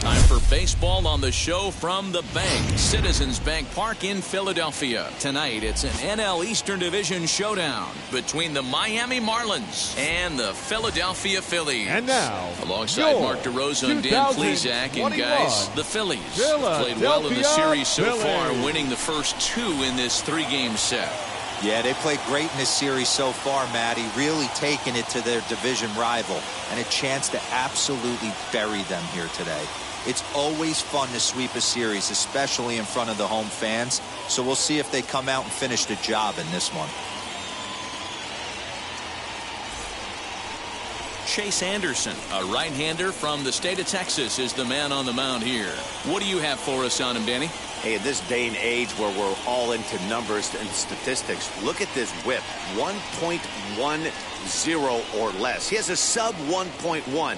Time for baseball on the show from the bank. Citizens Bank Park in Philadelphia. Tonight, it's an NL Eastern Division showdown between the Miami Marlins and the Philadelphia Phillies. And now, alongside Mark DeRosa and Dan Plesac, and guys, the Phillies have played well in the series so far, winning the first two in this three-game set. Yeah, they played great in this series so far, Matty, really taking it to their division rival, and a chance to absolutely bury them here today. It's always fun to sweep a series, especially in front of the home fans, so we'll see if they come out and finish the job in this one. Chase Anderson, a right-hander from the state of Texas, is the man on the mound here. What do you have for us on him, Danny? Hey, in this day and age where we're all into numbers and statistics, look at this whip, 1.10 or less. He has a sub 1.1.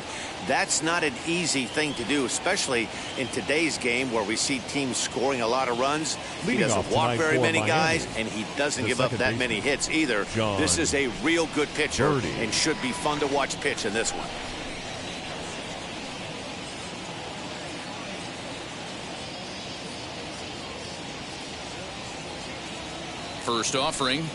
That's not an easy thing to do, especially in today's game where we see teams scoring a lot of runs. He doesn't walk very many guys, and he doesn't give up that many hits either. This is a real good pitcher and should be fun to watch pitch in this one. First offering.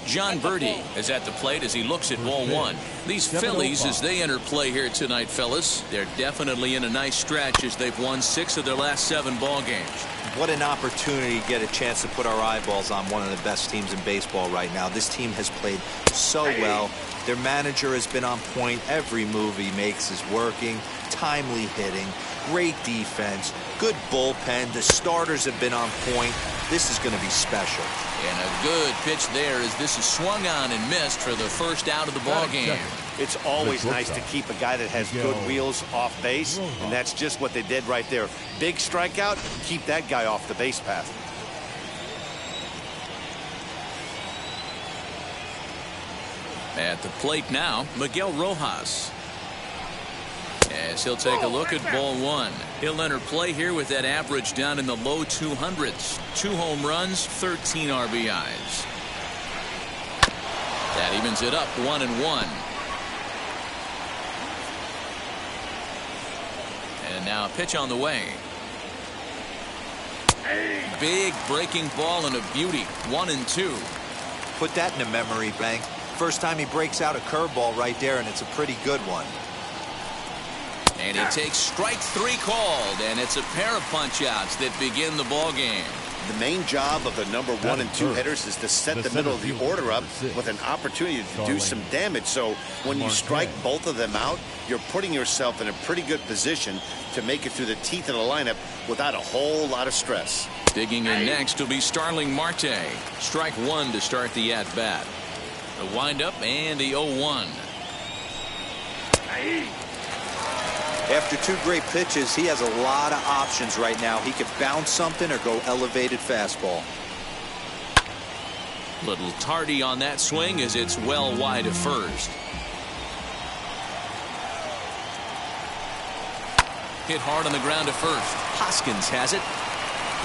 John Birdie is at the plate as he looks at ball one. These Phillies, as they enter play here tonight, fellas, they're definitely in a nice stretch as they've won 6 of their last 7 ball games. What an opportunity to get a chance to put our eyeballs on one of the best teams in baseball right now. This team has played so well. Their manager has been on point. Every move he makes is working. Timely hitting, great defense, good bullpen. The starters have been on point. This is going to be special. And a good pitch there as this is swung on and missed for the first out of the ball game. It's always nice to keep a guy that has good wheels off base, and that's just what they did right there. Big strikeout, keep that guy off the base path. At the plate now, Miguel Rojas. As he'll take a look at ball one. He'll enter play here with that average down in the low 200s. 2 home runs, 13 RBIs. That evens it up 1-1. And now a pitch on the way. Big breaking ball and a beauty. 1-2. Put that in a memory bank. First time he breaks out a curveball right there, and it's a pretty good one. And he takes strike 3 called, and it's a pair of punch-outs that begin the ball game. The main job of the number 1 and 2 hitters is to set the middle of the order up with an opportunity to do some damage. So when you strike both of them out, you're putting yourself in a pretty good position to make it through the teeth of the lineup without a whole lot of stress. Digging in next will be Starling Marte. Strike 1 to start the at-bat. The windup and the 0-1. After 2 great pitches, he has a lot of options right now. He could bounce something or go elevated fastball. Little tardy on that swing as it's well wide of first. Hit hard on the ground to first. Hoskins has it.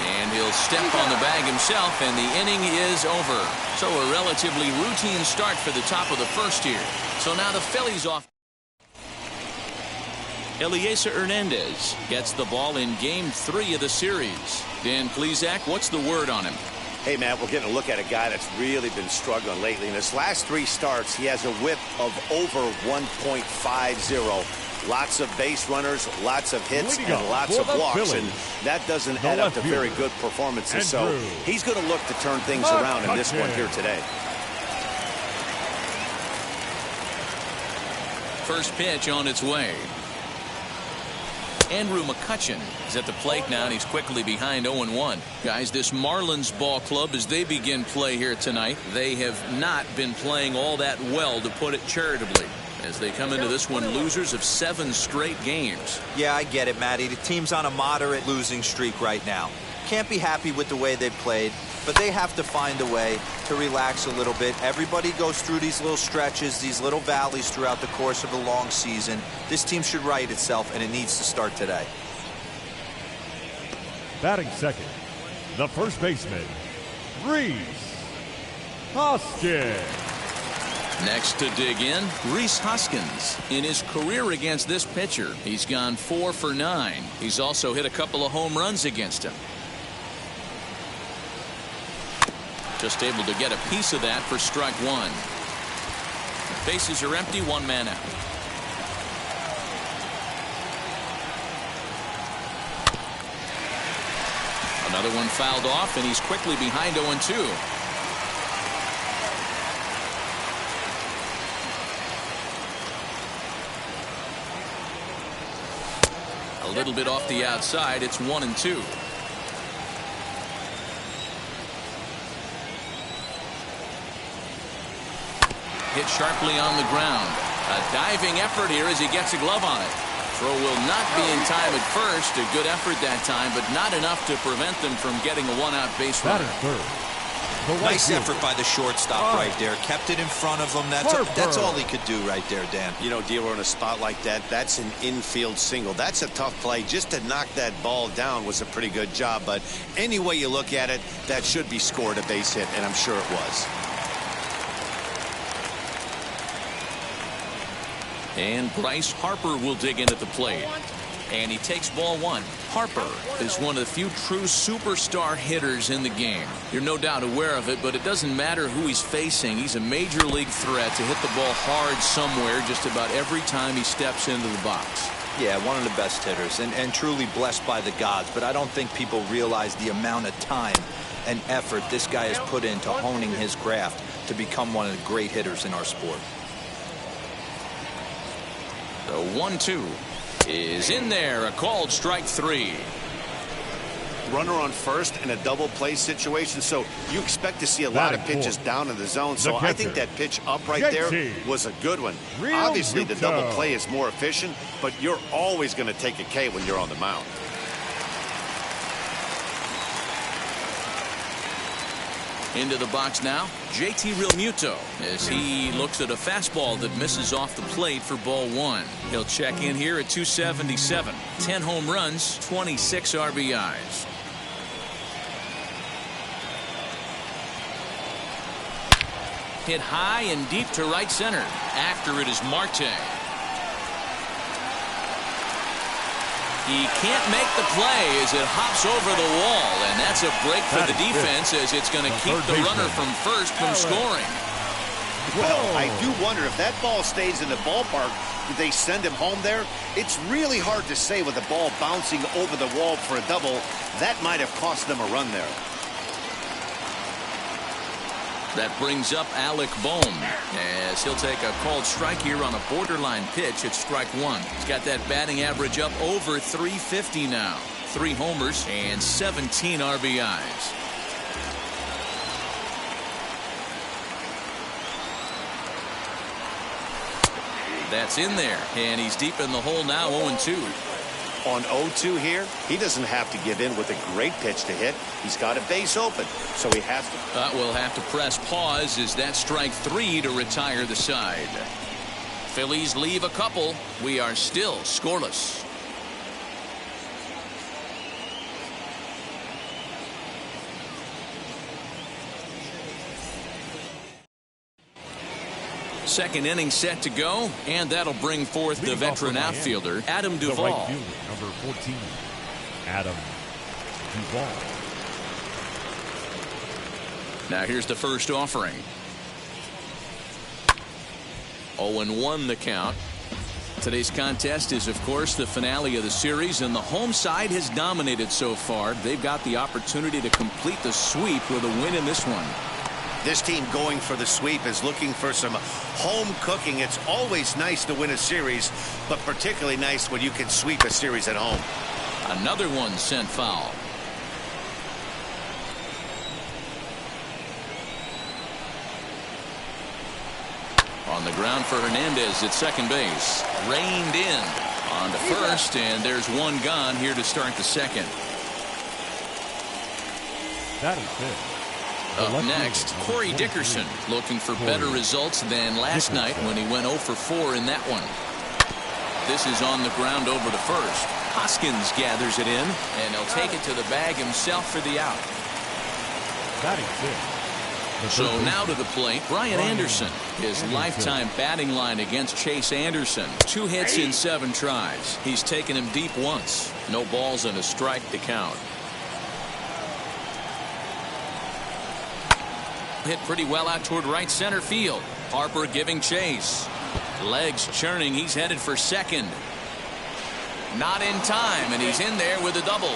And he'll step on the bag himself, and the inning is over. So a relatively routine start for the top of the first here. So now the Phillies off. Eliezer Hernandez gets the ball in game 3 of the series. Dan Plesac, what's the word on him? Hey, Matt, we're getting a look at a guy that's really been struggling lately. In his last 3 starts, he has a whip of over 1.50. Lots of base runners, lots of hits, and lots of walks. And that doesn't add up to very good performances. So he's going to look to turn things around in this one here today. First pitch on its way. Andrew McCutcheon is at the plate now, and he's quickly behind 0-1. Guys, this Marlins ball club, as they begin play here tonight, they have not been playing all that well, to put it charitably, as they come into this one losers of 7 straight games. Yeah, I get it, Matty. The team's on a moderate losing streak right now. Can't be happy with the way they played, but they have to find a way to relax a little bit. Everybody goes through these little stretches, these little valleys throughout the course of a long season. This team should right itself, and it needs to start today. Batting second, the first baseman, Rhys Hoskins. Next to dig in, Rhys Hoskins. In his career against this pitcher, he's gone 4 for 9. He's also hit a couple of home runs against him. Just able to get a piece of that for strike 1. Bases are empty, 1 man out. Another one fouled off, and he's quickly behind 0-2. A little bit off the outside. It's 1-2. Hit sharply on the ground. A diving effort here as he gets a glove on it. Throw will not be in time at first. A good effort that time, but not enough to prevent them from getting a 1-out base runner. Nice effort by the shortstop right there. Kept it in front of him. That's all he could do right there, Dan. You know, Dealer, in a spot like that, that's an infield single. That's a tough play. Just to knock that ball down was a pretty good job. But any way you look at it, that should be scored a base hit, and I'm sure it was. And Bryce Harper will dig in at the plate. And he takes ball 1. Harper is one of the few true superstar hitters in the game. You're no doubt aware of it, but it doesn't matter who he's facing. He's a major league threat to hit the ball hard somewhere just about every time he steps into the box. Yeah, one of the best hitters, and truly blessed by the gods. But I don't think people realize the amount of time and effort this guy has put into honing his craft to become one of the great hitters in our sport. The 1-2 is in there. A called strike 3. Runner on first in a double play situation, so you expect to see a lot of pitches down in the zone. So I think that pitch up right there was a good one. Obviously, the double play is more efficient, but you're always going to take a K when you're on the mound. Into the box now, JT Realmuto, as he looks at a fastball that misses off the plate for ball 1. He'll check in here at 277. 10 home runs, 26 RBIs. Hit high and deep to right center. After it is Marte. He can't make the play as it hops over the wall, and that's a break for the defense, as it's going to keep the runner from first from scoring. Well, I do wonder if that ball stays in the ballpark, do they send him home there? It's really hard to say with the ball bouncing over the wall for a double. That might have cost them a run there. That brings up Alec Bohm, as he'll take a called strike here on a borderline pitch at strike 1. He's got that batting average up over 350 now. 3 homers and 17 RBIs. That's in there, and he's deep in the hole now, 0-2. On 0-2 here, he doesn't have to give in with a great pitch to hit. He's got a base open, so he has to. We'll have to press pause as that strike 3 to retire the side. Phillies leave a couple. We are still scoreless. Second inning set to go, and that'll bring forth the veteran outfielder, Adam Duvall. Right fielder, number 14, Adam Duvall. Now here's the first offering. 0-1 the count. Today's contest is, of course, the finale of the series, and the home side has dominated so far. They've got the opportunity to complete the sweep with a win in this one. This team going for the sweep is looking for some home cooking. It's always nice to win a series, but particularly nice when you can sweep a series at home. Another one sent foul. On the ground for Hernandez at second base. Reined in on to first, and there's one gone here to start the second. That is it. Up next, Corey Dickerson, looking for better results than last night when he went 0 for 4 in that one. This is on the ground over to first. Hoskins gathers it in, and he'll take it to the bag himself for the out. That is it. So now to the plate, Brian Anderson. His lifetime batting line against Chase Anderson. 2 hits in 7 tries. He's taken him deep once. No balls and a strike to count. Hit pretty well out toward right center field. Harper giving chase. Legs churning. He's headed for second. Not in time, and he's in there with a double.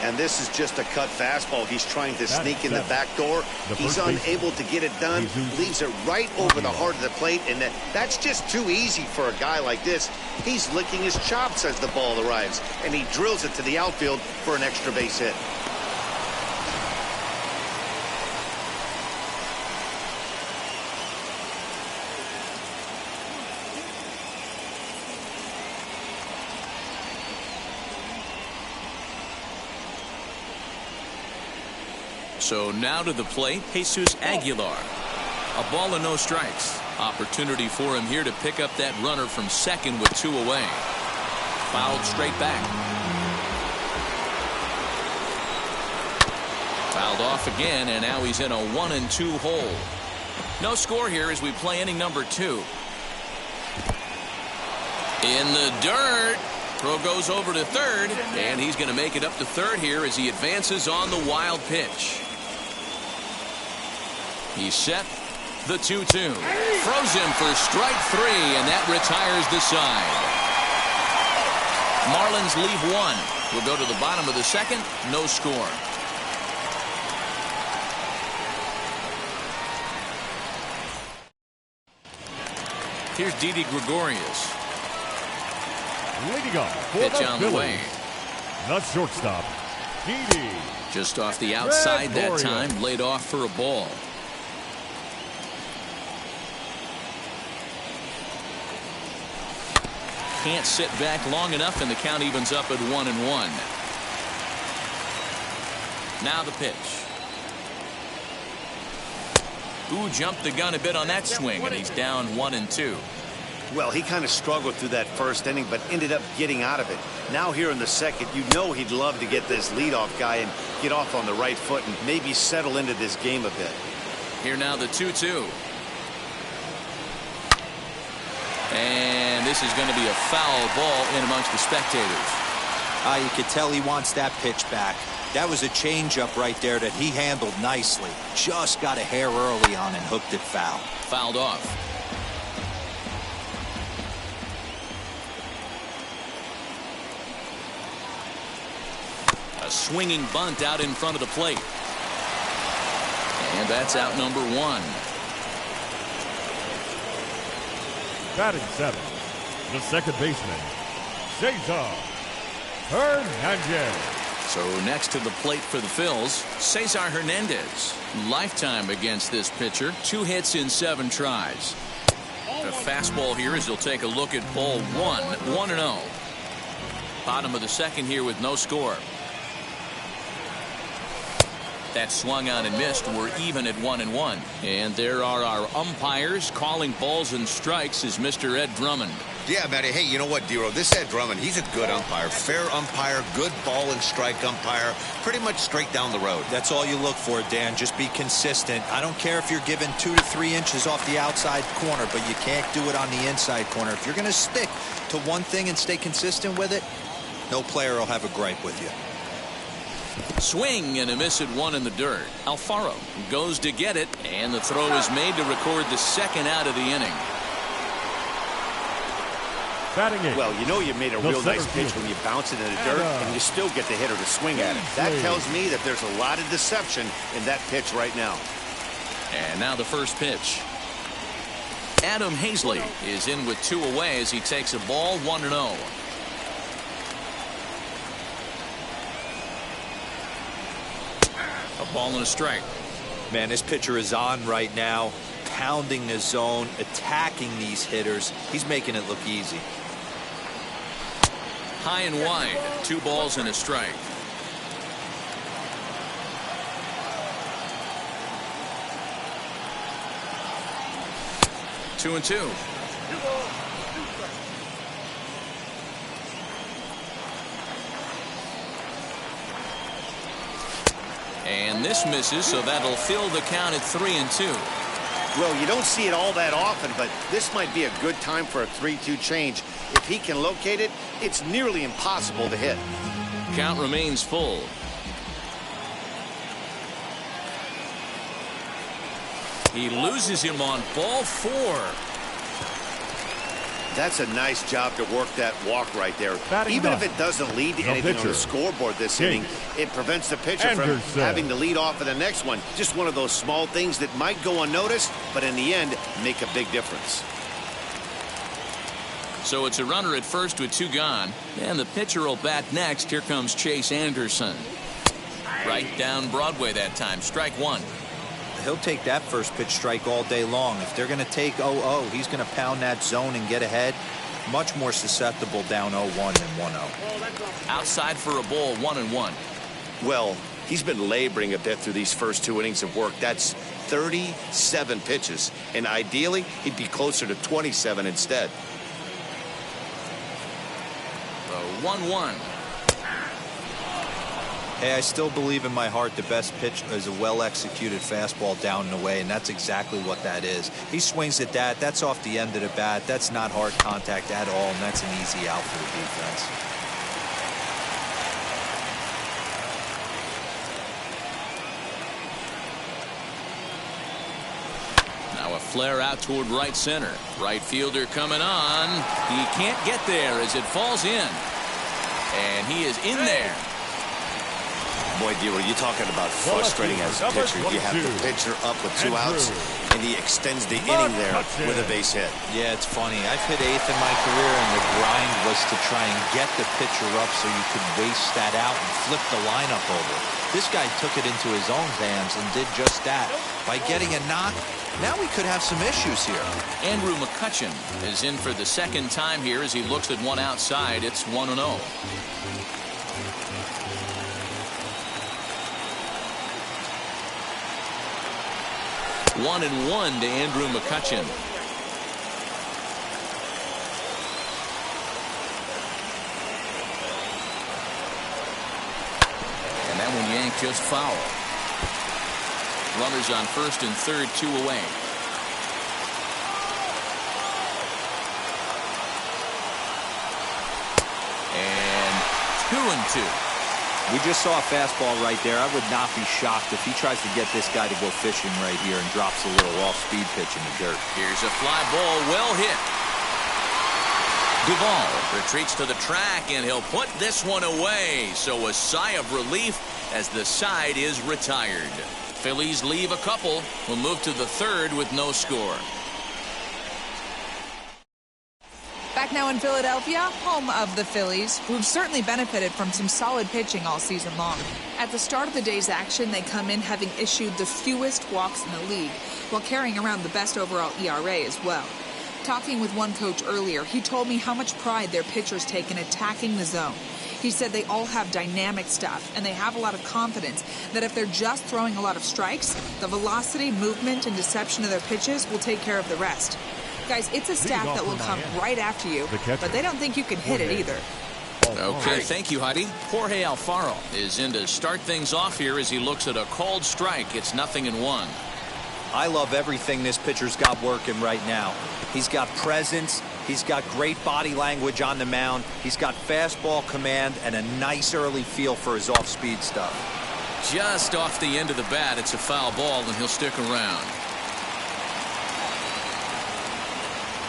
And this is just a cut fastball. He's trying to sneak in the back door. He's unable to get it done. Leaves it right over the heart of the plate, and that's just too easy for a guy like this. He's licking his chops as the ball arrives, and he drills it to the outfield for an extra base hit. So now to the plate, Jesus Aguilar. A ball and no strikes. Opportunity for him here to pick up that runner from second with 2 away. Fouled straight back. Fouled off again, and now he's in a 1-2 hole. No score here as we play inning number 2. In the dirt. Throw goes over to third, and he's going to make it up to third here as he advances on the wild pitch. He's set the 2-2. Throws him for strike 3, and that retires the side. Marlins leave 1. We'll go to the bottom of the second. No score. Here's Didi Gregorius. Leading off for Pitch the on the way. The shortstop, Didi. Just off the outside that time, laid off for a ball. Can't sit back long enough, and the count evens up at 1-1. Now the pitch. Ooh, jumped the gun a bit on that swing, and he's down 1-2. Well, he kind of struggled through that first inning, but ended up getting out of it. Now here in the second, you know he'd love to get this leadoff guy and get off on the right foot and maybe settle into this game a bit. Here now the 2-2. And this is going to be a foul ball in amongst the spectators. You could tell he wants that pitch back. That was a changeup right there that he handled nicely. Just got a hair early on and hooked it foul. Fouled off. A swinging bunt out in front of the plate. And that's out number 1. Batting 7, the second baseman, Cesar Hernandez. So next to the plate for the Phils, Cesar Hernandez. Lifetime against this pitcher. 2 hits in 7 tries. A fastball here as he'll take a look at ball 1. 1-0. Bottom of the second here with no score. That swung on and missed. We're even at 1-1. And there are our umpires calling balls and strikes is Mr. Ed Drummond. Yeah, Matty. Hey, you know what, Dero? This Ed Drummond, he's a good umpire. Fair umpire, good ball and strike umpire. Pretty much straight down the road. That's all you look for, Dan. Just be consistent. I don't care if you're given 2 to 3 inches off the outside corner, but you can't do it on the inside corner. If you're going to stick to one thing and stay consistent with it, no player will have a gripe with you. Swing and a miss at 1 in the dirt. Alfaro goes to get it, and the throw is made to record the second out of the inning. Batting 8. Well, you know you made a real nice pitch when you bounce it in the dirt and you still get the hitter to swing at it. That tells me that there's a lot of deception in that pitch right now. And now the first pitch. Adam Hazley is in with 2 away as he takes a ball 1-0. A ball and a strike. Man, this pitcher is on right now, pounding the zone, attacking these hitters. He's making it look easy. High and wide, 2 balls and a strike. Two and two. And this misses, so that'll fill the count at 3-2. Well, you don't see it all that often, but this might be a good time for a 3-2 change. If he can locate it, it's nearly impossible to hit. Count remains full. He loses him on ball 4. That's a nice job to work that walk right there. Even if it doesn't lead to anything on the scoreboard this inning, it prevents the pitcher from having to lead off for the next one. Just one of those small things that might go unnoticed, but in the end, make a big difference. So it's a runner at first with 2 gone. And the pitcher will bat next. Here comes Chase Anderson. Right down Broadway that time. Strike 1. He'll take that first pitch strike all day long. If they're going to take 0-0, he's going to pound that zone and get ahead. Much more susceptible down 0-1 than 1-0. Outside for a ball, 1-1. Well, he's been laboring a bit through these first 2 innings of work. That's 37 pitches. And ideally, he'd be closer to 27 instead. The 1-1. Hey, I still believe in my heart the best pitch is a well-executed fastball down and away, and that's exactly what that is. He swings at that. That's off the end of the bat. That's not hard contact at all, and that's an easy out for the defense. Now a flare out toward right center. Right fielder coming on. He can't get there as it falls in. And he is in there. Boy, Dero, you're talking about frustrating as a pitcher. You have the pitcher up with 2 outs, and he extends the inning there with a base hit. Yeah, it's funny. I've hit 8th in my career, and the grind was to try and get the pitcher up so you could waste that out and flip the lineup over. This guy took it into his own hands and did just that. By getting a knock, now we could have some issues here. Andrew McCutchen is in for the 2nd time here as he looks at one outside. It's 1-0. 1-1 to Andrew McCutchen. And that one yanked just foul. Runners on first and third, 2 away. And 2-2. We just saw a fastball right there. I would not be shocked if he tries to get this guy to go fishing right here and drops a little off-speed pitch in the dirt. Here's a fly ball, well hit. Duvall retreats to the track, and he'll put this one away. So a sigh of relief as the side is retired. Phillies leave a couple. We'll move to the 3rd with no score. Back now in Philadelphia, home of the Phillies, who've certainly benefited from some solid pitching all season long. At the start of the day's action, they come in having issued the fewest walks in the league, while carrying around the best overall ERA as well. Talking with one coach earlier, he told me how much pride their pitchers take in attacking the zone. He said they all have dynamic stuff, and they have a lot of confidence that if they're just throwing a lot of strikes, the velocity, movement, and deception of their pitches will take care of the rest. Guys, it's a staff that will come right after you, but they don't think you can hit it either. Okay, thank you, Heidi. Jorge Alfaro is in to start things off here as he looks at a called strike. It's 0-1. I love everything this pitcher's got working right now. He's got presence. He's got great body language on the mound. He's got fastball command and a nice early feel for his off-speed stuff. Just off the end of the bat, it's a foul ball, and he'll stick around.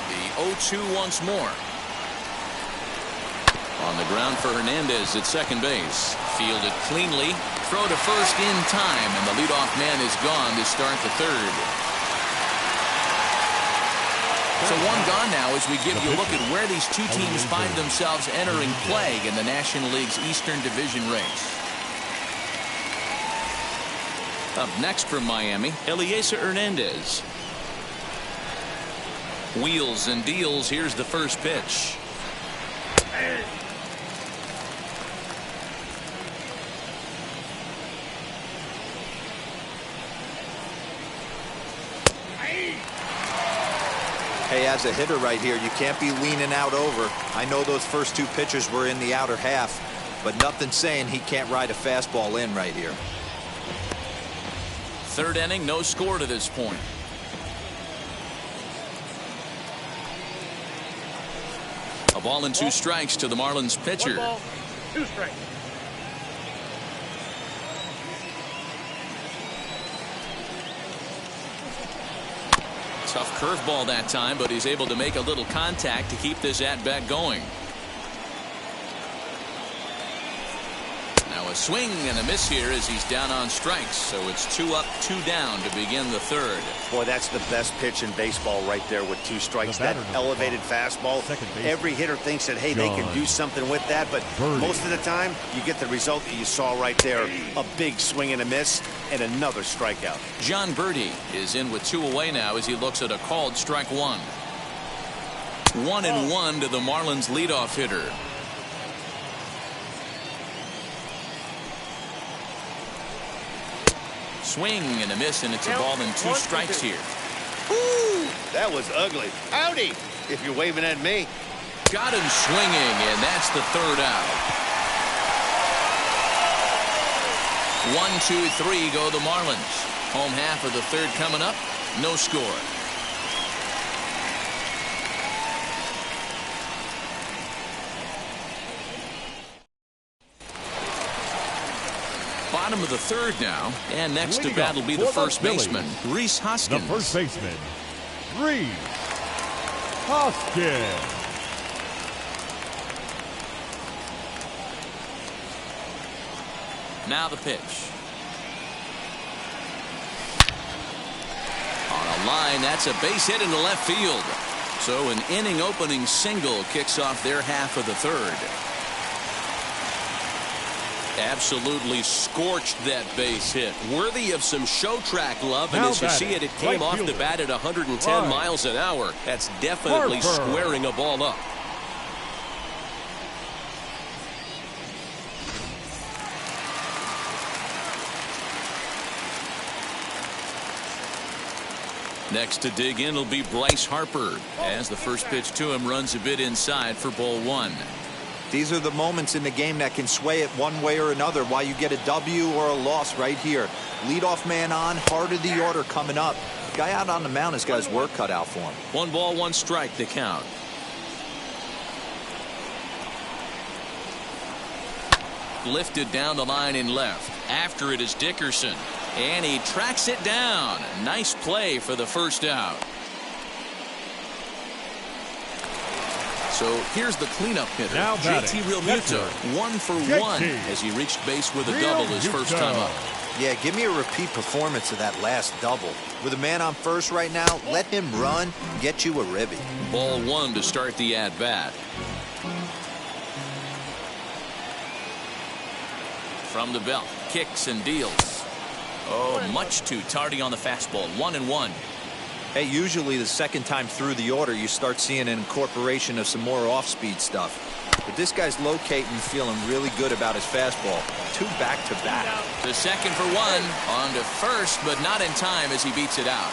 The 0-2 once more. On the ground for Hernandez at second base. Fielded cleanly. Throw to first in time, and the leadoff man is gone to start the third. So one gone now as we give you a look at where these two teams find themselves entering play in the National League's Eastern Division race. Up next from Miami, Elieser Hernandez. Wheels and deals. Here's the first pitch. Hey, as a hitter right here, you can't be leaning out over. I know those first two pitches were in the outer half, but nothing saying he can't ride a fastball in right here. Third inning, no score to this point. A ball and 2 strikes to the Marlins pitcher. 1 ball, 2 strikes. Tough curveball that time, but he's able to make a little contact to keep this at-bat going. Now a swing and a miss here as he's down on strikes. So it's 2 up, 2 down to begin the third. Boy, that's the best pitch in baseball right there with 2 strikes. That elevated fastball. Every hitter thinks that, hey, they can do something with that. But most of the time, you get the result that you saw right there. A big swing and a miss and another strikeout. John Birdie is in with 2 away now as he looks at a called strike 1. 1-1 to the Marlins leadoff hitter. Swing and a miss, and it's a ball and 2 strikes here. Ooh, that was ugly. Howdy, if you're waving at me. Got him swinging, and that's the third out. 1, 2, 3 go the Marlins. Home half of the third coming up. No score. Bottom of the third now, and next to bat will be the first baseman, Rhys Hoskins. The first baseman, Rhys Hoskins. Now the pitch. On a line, that's a base hit into left field. So an inning opening single kicks off their half of the third. Absolutely scorched that base hit. Worthy of some show track love. And as you see it, it came off the bat at 110 miles an hour. That's definitely squaring a ball up. Next to dig in will be Bryce Harper as the first pitch to him runs a bit inside for ball 1. These are the moments in the game that can sway it one way or another, why you get a W or a loss right here. Leadoff man on, heart of the order coming up. Guy out on the mound has got his work cut out for him. 1 ball, 1 strike to count. Lifted down the line in left. After it is Dickerson. And he tracks it down. Nice play for the first out. So here's the cleanup hitter, JT Realmuto, 1 for 1 as he reached base with a double his first time up. Yeah, give me a repeat performance of that last double. With a man on first right now, let him run, get you a ribby. Ball 1 to start the at-bat. From the belt, kicks and deals. Oh, much too tardy on the fastball. 1-1. Hey, usually the second time through the order, you start seeing an incorporation of some more off-speed stuff. But this guy's locating, feeling really good about his fastball. 2 back-to-back. The second for 1. On to first, but not in time as he beats it out.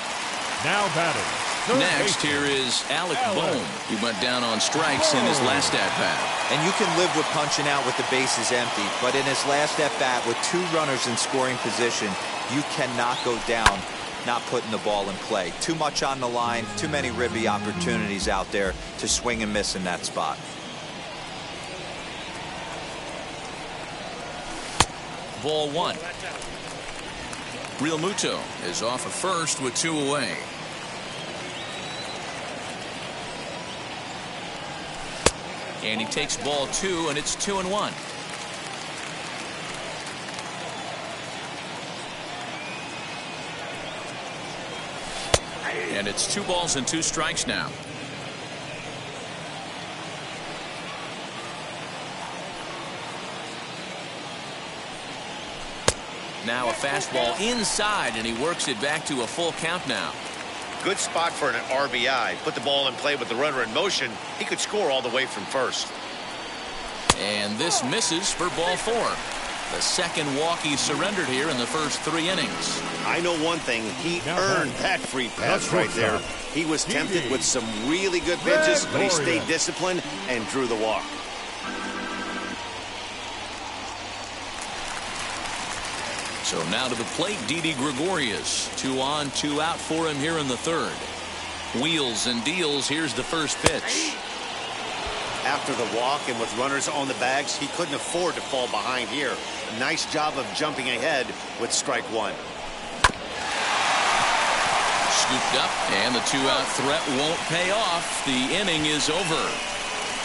Now batting. Next, here is Alec Bohm. He went down on strikes in his last at-bat. And you can live with punching out with the bases empty, but in his last at-bat with 2 runners in scoring position, you cannot go down not putting the ball in play. Too much on the line, too many ribby opportunities out there to swing and miss in that spot. Ball 1. Realmuto is off of first with 2 away. And he takes ball 2, and it's 2-1. And it's 2 balls and 2 strikes now. Now a fastball inside, and he works it back to a full count now. Good spot for an RBI. Put the ball in play with the runner in motion. He could score all the way from first. And this misses for ball 4. The second walk he surrendered here in the first 3 innings. I know one thing. He earned that free pass right there. He was tempted with some really good pitches, but he stayed disciplined and drew the walk. So now to the plate, Didi Gregorius. 2 on, 2 out for him here in the 3rd. Wheels and deals. Here's the first pitch. After the walk and with runners on the bags, he couldn't afford to fall behind here. Nice job of jumping ahead with strike 1. Scooped up, and the 2-out threat won't pay off. The inning is over.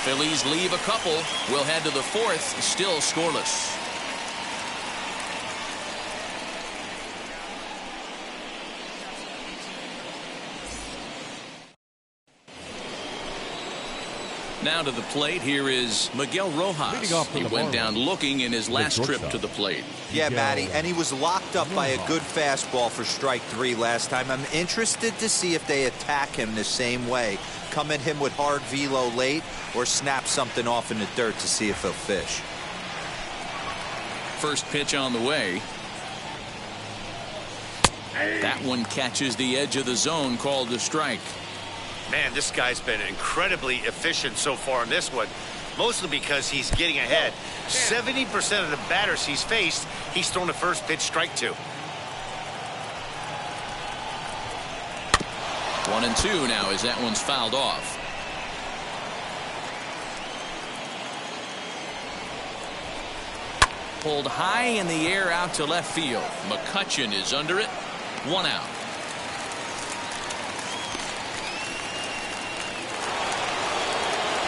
Phillies leave a couple. We'll head to the 4th, still scoreless. Now to the plate, here is Miguel Rojas. He went down looking in his last trip to the plate. Yeah, Matty, and he was locked up by a good fastball for strike 3 last time. I'm interested to see if they attack him the same way. Come at him with hard velo late or snap something off in the dirt to see if he'll fish. First pitch on the way. That one catches the edge of the zone, called a strike. Man, this guy's been incredibly efficient so far in this one, mostly because he's getting ahead. 70% of the batters he's faced, he's thrown a first pitch strike to. 1-2 now as that one's fouled off. Pulled high in the air out to left field. McCutchen is under it. 1 out.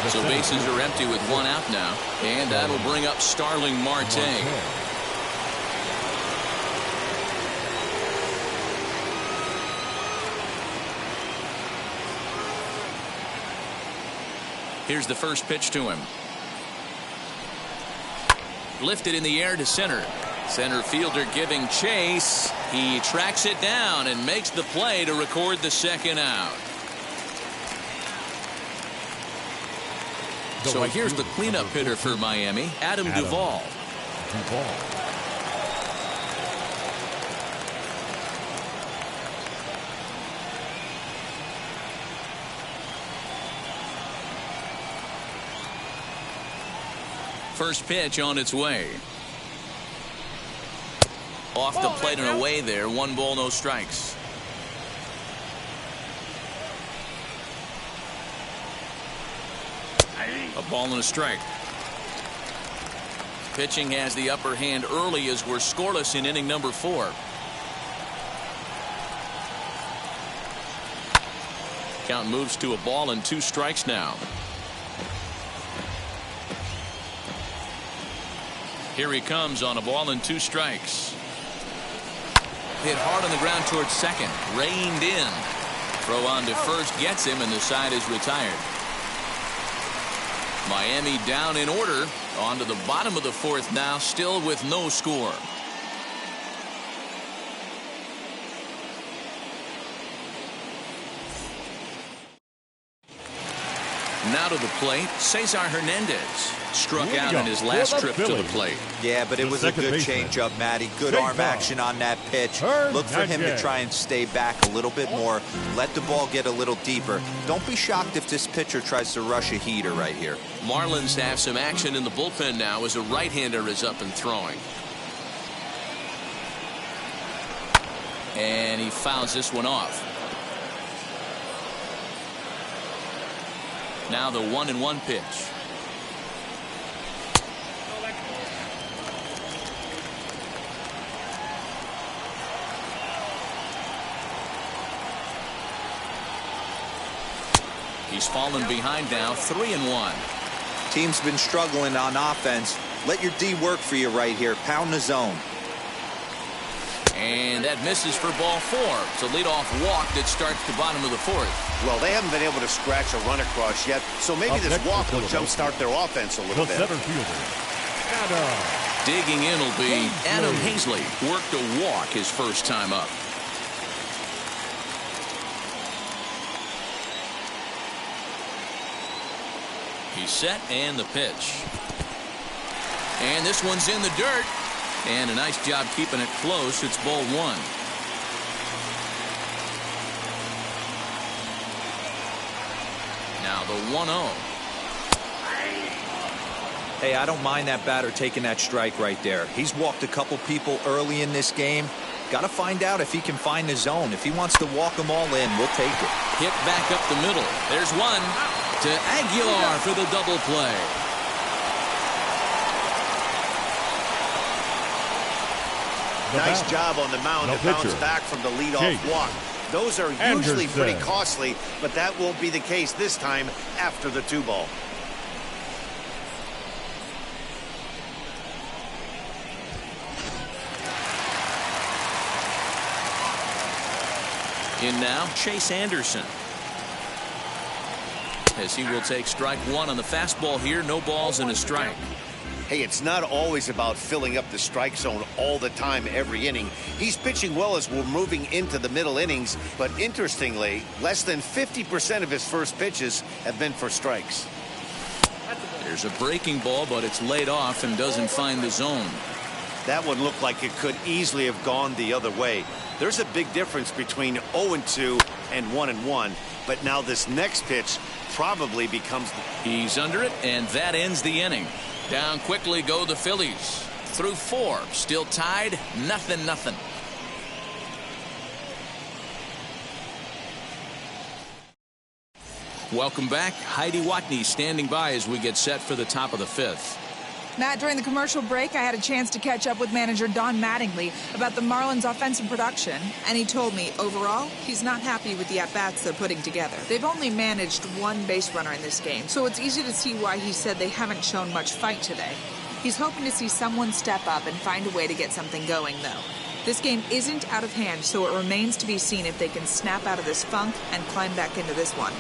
So bases are empty with 1 out now, and that'll bring up Starling Marte. Here's the first pitch to him. Lifted in the air to center. Center fielder giving chase. He tracks it down and makes the play to record the 2nd out. So here's the cleanup hitter for Miami, Adam Duvall. First pitch on its way. Off the plate and away there. 1 ball, no strikes. A ball and a strike. Pitching has the upper hand early as we're scoreless in inning number 4. Count moves to a ball and 2 strikes now. Here he comes on a ball and 2 strikes. Hit hard on the ground towards second. Reined in. Throw on to first gets him, and the side is retired. Miami down in order. On to the bottom of the 4th now, still with no score. Now to the plate, Cesar Hernandez. Struck out in his last trip to the plate. Yeah, but it was a good changeup, Matty. Good arm action on that pitch. Look for him to try and stay back a little bit more. Let the ball get a little deeper. Don't be shocked if this pitcher tries to rush a heater right here. Marlins have some action in the bullpen now as a right-hander is up and throwing. And he fouls this one off. Now the 1-1 pitch. He's fallen behind now, 3-1. Team's been struggling on offense. Let your D work for you right here. Pound the zone. And that misses for ball 4. It's a leadoff walk that starts the bottom of the 4th. Well, they haven't been able to scratch a run across yet, so maybe this walk will jumpstart their offense a little bit. Center fielder, Adam. Digging in will be Adam Hazley. Worked a walk his first time up. He's set, and the pitch. And this one's in the dirt. And a nice job keeping it close. It's ball 1. Now the 1-0. Hey, I don't mind that batter taking that strike right there. He's walked a couple people early in this game. Got to find out if he can find the zone. If he wants to walk them all in, we'll take it. Hit back up the middle. There's one to Aguilar for the double play. Nice job on the mound to bounce back from the leadoff walk. Those are usually pretty costly, but that won't be the case this time after the 2-ball. In now, Chase Anderson. As he will take strike 1 on the fastball here. No balls and a strike. Hey, it's not always about filling up the strike zone all the time every inning. He's pitching well as we're moving into the middle innings, but interestingly, less than 50% of his first pitches have been for strikes. There's a breaking ball, but it's laid off and doesn't find the zone. That one looked like it could easily have gone the other way. There's a big difference between 0-2 and 1-1, but now this next pitch probably becomes... He's under it, and that ends the inning. Down quickly go the Phillies. Through 4, still tied, 0-0. Welcome back. Heidi Watney standing by as we get set for the top of the 5th. Matt, during the commercial break, I had a chance to catch up with manager Don Mattingly about the Marlins' offensive production, and he told me, overall, he's not happy with the at-bats they're putting together. They've only managed 1 base runner in this game, so it's easy to see why he said they haven't shown much fight today. He's hoping to see someone step up and find a way to get something going, though. This game isn't out of hand, so it remains to be seen if they can snap out of this funk and climb back into this one.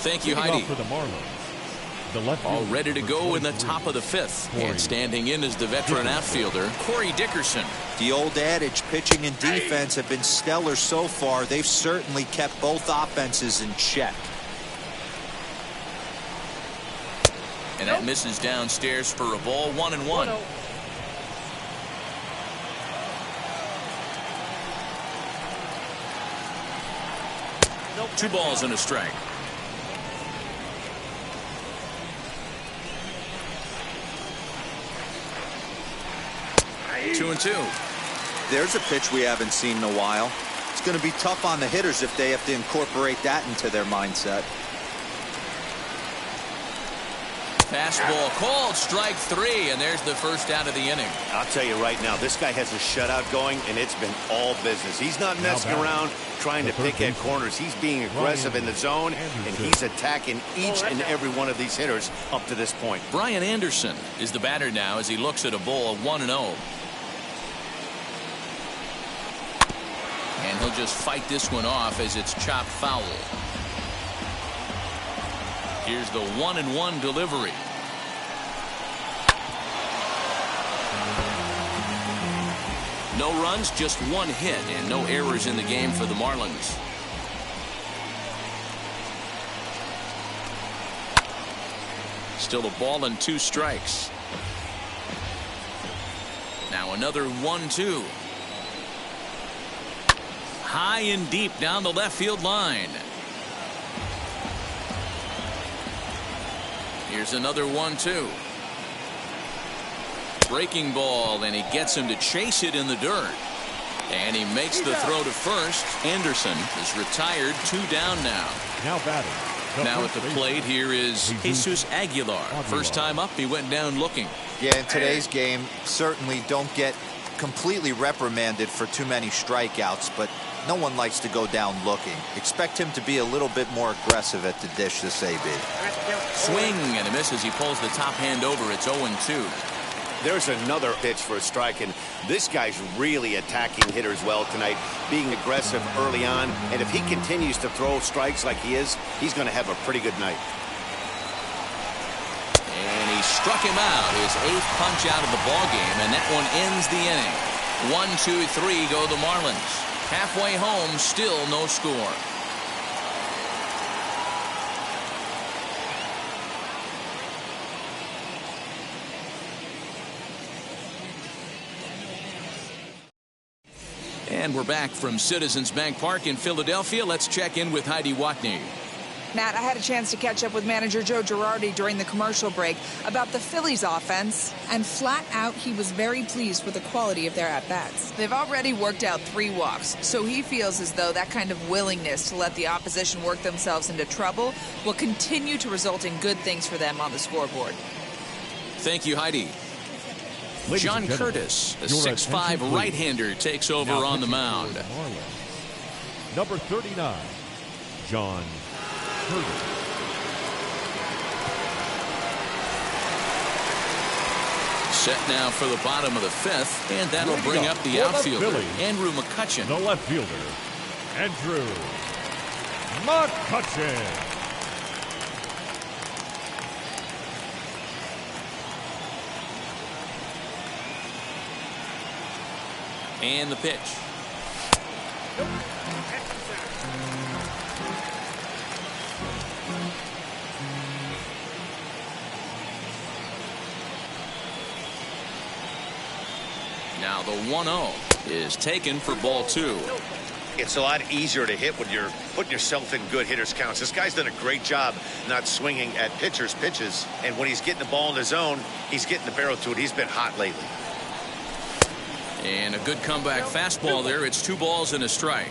Thank you, Heidi. For the Marlins. All ready to go in the top of the 5th. And standing in is the veteran outfielder, Corey Dickerson. The old adage, pitching and defense have been stellar so far. They've certainly kept both offenses in check. And that misses downstairs for a ball, 1-1. 2 balls and a strike. Two and 2. There's a pitch we haven't seen in a while. It's going to be tough on the hitters if they have to incorporate that into their mindset. Fastball called, strike 3, and there's the first out of the inning. I'll tell you right now, this guy has a shutout going, and it's been all business. He's not messing around trying to pick at corners. He's being aggressive in the zone, and he's attacking each and every one of these hitters up to this point. Brian Anderson is the batter now as he looks at a ball of 1-0. And he'll just fight this one off as it's chopped foul. Here's the 1-1 delivery. No runs, just 1 hit, and no errors in the game for the Marlins. Still a ball and 2 strikes. Now another 1-2. High and deep down the left field line. Here's another 1-2. Breaking ball, and he gets him to chase it in the dirt. And he makes the throw to first. Anderson is retired, 2 down now. Now batting. Now at the plate here is Jesus Aguilar. First time up, he went down looking. Yeah, in today's game, certainly don't get completely reprimanded for too many strikeouts, but no one likes to go down looking. Expect him to be a little bit more aggressive at the dish this AB. Swing and a miss as he pulls the top hand over. It's 0-2. There's another pitch for a strike, and this guy's really attacking hitters well tonight, being aggressive early on, and if he continues to throw strikes like he is, he's going to have a pretty good night. And he struck him out, his 8th punch out of the ball game, and that one ends the inning. 1-2-3 go the Marlins. Halfway home, still no score. And we're back from Citizens Bank Park in Philadelphia. Let's check in with Heidi Watney. Matt, I had a chance to catch up with manager Joe Girardi during the commercial break about the Phillies offense, and flat out he was very pleased with the quality of their at-bats. They've already worked out 3 walks, so he feels as though that kind of willingness to let the opposition work themselves into trouble will continue to result in good things for them on the scoreboard. Thank you, Heidi. Ladies John Curtis, the 6'5" right-hander, takes over on the mound. Number 39, John Curtis. Set now for the bottom of the 5th, and that'll bring up the outfielder, Andrew McCutchen. The left fielder, Andrew McCutchen. And the pitch. Now the 1-0 is taken for ball 2. It's a lot easier to hit when you're putting yourself in good hitters counts. This guy's done a great job not swinging at pitchers' pitches, and when he's getting the ball in the zone, he's getting the barrel to it. He's been hot lately. And a good comeback fastball there. It's 2 balls and a strike.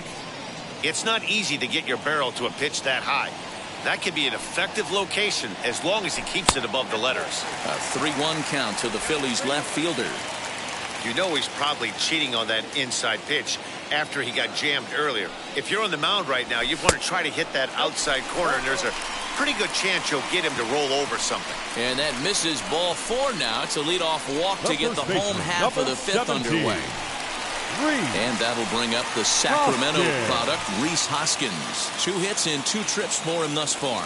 It's not easy to get your barrel to a pitch that high. That can be an effective location as long as he keeps it above the letters. A 3-1 count to the Phillies left fielder. You know he's probably cheating on that inside pitch after he got jammed earlier. If you're on the mound right now, you want to try to hit that outside corner, and there's a pretty good chance you'll get him to roll over something. And that misses ball 4 now. It's a leadoff walk to get the home half of the 5th underway. And that'll bring up the Sacramento product, Rhys Hoskins. 2 hits and 2 trips for him thus far.